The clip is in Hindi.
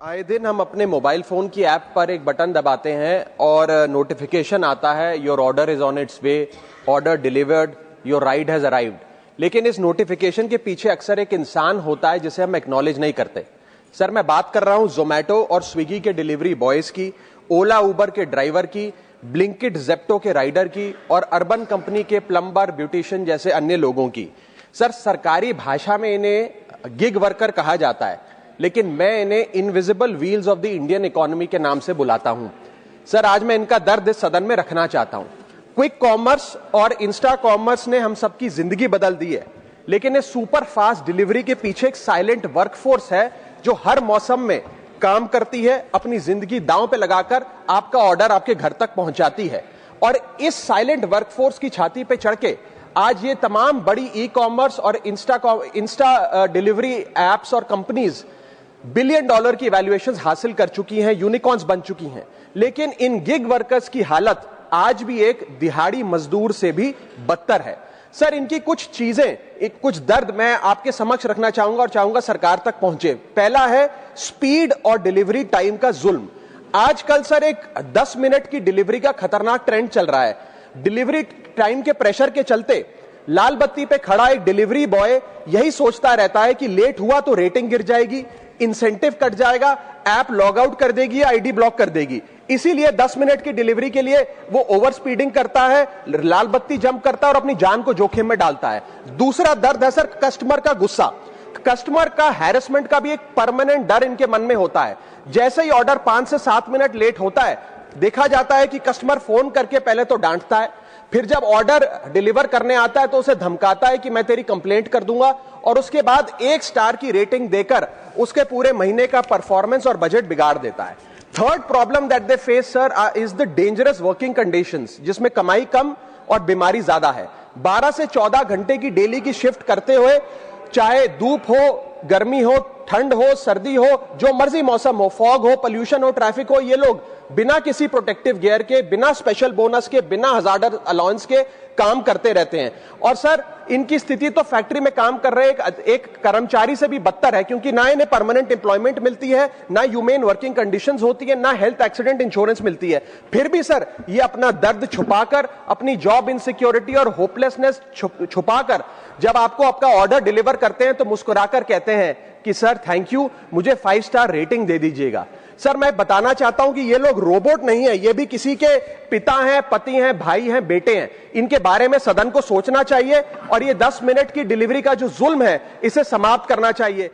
आए दिन हम अपने मोबाइल फोन की ऐप पर एक बटन दबाते हैं और नोटिफिकेशन आता है, your order is on it's way, order delivered, your ride has arrived. लेकिन इस नोटिफिकेशन के पीछे अक्सर एक इंसान होता है जिसे हम एक्नॉलेज नहीं करते। सर, मैं बात कर रहा हूं जोमैटो और स्विगी के डिलीवरी बॉयज की, ओला उबर के ड्राइवर की, ब्लिंकिट जेप्टो के राइडर की और अर्बन कंपनी के प्लम्बर, ब्यूटिशियन जैसे अन्य लोगों की। सर, सरकारी भाषा में इन्हें गिग वर्कर कहा जाता है, लेकिन मैं इन्हें invisible wheels of the Indian economy के नाम से बुलाता हूं। सर, आज मैं इनका दर्द इस सदन में रखना चाहता हूं। क्विक कॉमर्स और इंस्टा कॉमर्स ने हम सबकी जिंदगी बदल दी है, लेकिन इस सुपर फास्ट डिलीवरी के पीछे एक साइलेंट वर्कफोर्स है जो हर मौसम में काम करती है, अपनी जिंदगी दांव पे लगाकर आपका ऑर्डर आपके घर तक पहुंचाती है। और इस साइलेंट वर्कफोर्स की छाती पे चढ़ के आज ये तमाम बड़ी ई कॉमर्स और इंस्टा डिलीवरी एप्स और कंपनीज $1 बिलियन की वैल्यूएशंस हासिल कर चुकी हैं, यूनिकॉर्न्स बन चुकी हैं। लेकिन इन गिग वर्कर्स की हालत आज भी एक दिहाड़ी मजदूर से भी बदतर है। सर, इनकी कुछ चीजें, कुछ दर्द मैं आपके समक्ष रखना चाहूंगा और चाहूंगा सरकार तक पहुंचे। पहला है स्पीड और डिलीवरी टाइम का जुल्म। आजकल सर एक 10 मिनट की डिलीवरी का खतरनाक ट्रेंड चल रहा है। डिलीवरी टाइम के प्रेशर के चलते लाल बत्ती पे खड़ा एक डिलीवरी बॉय यही सोचता रहता है कि लेट हुआ तो रेटिंग गिर जाएगी, इंसेंटिव कट जाएगा, ऐप लॉग आउट कर देगी या आईडी ब्लॉक कर देगी। इसीलिए 10 मिनट की डिलीवरी के लिए वो ओवर स्पीडिंग करता है, लाल बत्ती जंप करता है और अपनी जान को जोखिम में डालता है। दूसरा दर्द है सर कस्टमर का गुस्सा। कस्टमर का हैरेसमेंट का भी एक परमानेंट डर इनके मन में होता है। जैसे ही ऑर्डर 5 से 7 मिनट लेट होता है, देखा जाता है कि कस्टमर फोन करके पहले तो डांटता है, फिर जब ऑर्डर डिलीवर करने आता है तो उसे धमकाता है कि मैं तेरी कंप्लेंट कर दूंगा, और उसके बाद 1 स्टार की रेटिंग देकर उसके पूरे महीने का परफॉर्मेंस और बजट बिगाड़ देता है। Third problem that they face sir is the dangerous working conditions, जिसमें कमाई कम और बीमारी ज्यादा है। 12 से 14 घंटे की डेली की शिफ्ट करते हुए, चाहे धूप हो, गर्मी हो, ठंड हो, सर्दी हो, जो मर्जी मौसम हो, फॉग हो, पोल्यूशन हो, ट्रैफिक हो, ये लोग बिना किसी प्रोटेक्टिव गियर के, बिना स्पेशल बोनस के, बिना हजार्डर अलाउंस के काम करते रहते हैं। और सर, इनकी स्थिति तो फैक्ट्री में काम कर रहे एक कर्मचारी से भी बदतर है, क्योंकि ना इन्हें परमानेंट एम्प्लॉयमेंट मिलती है, ना ह्यूमेन वर्किंग कंडीशंस होती है, ना हेल्थ एक्सीडेंट इंश्योरेंस मिलती है। फिर भी सर ये अपना दर्द छुपाकर, अपनी जॉब इनसिक्योरिटी और होपलेसनेस छुपाकर जब आपको आपका ऑर्डर डिलीवर करते हैं तो मुस्कुराकर कहते हैं कि सर थैंक यू, मुझे 5 स्टार रेटिंग दे दीजिएगा। सर, मैं बताना चाहता हूं कि ये लोग रोबोट नहीं है, ये भी किसी के पिता हैं, पति हैं, भाई हैं, बेटे हैं। इनके बारे में सदन को सोचना चाहिए और ये 10 मिनट की डिलीवरी का जो जुल्म है इसे समाप्त करना चाहिए।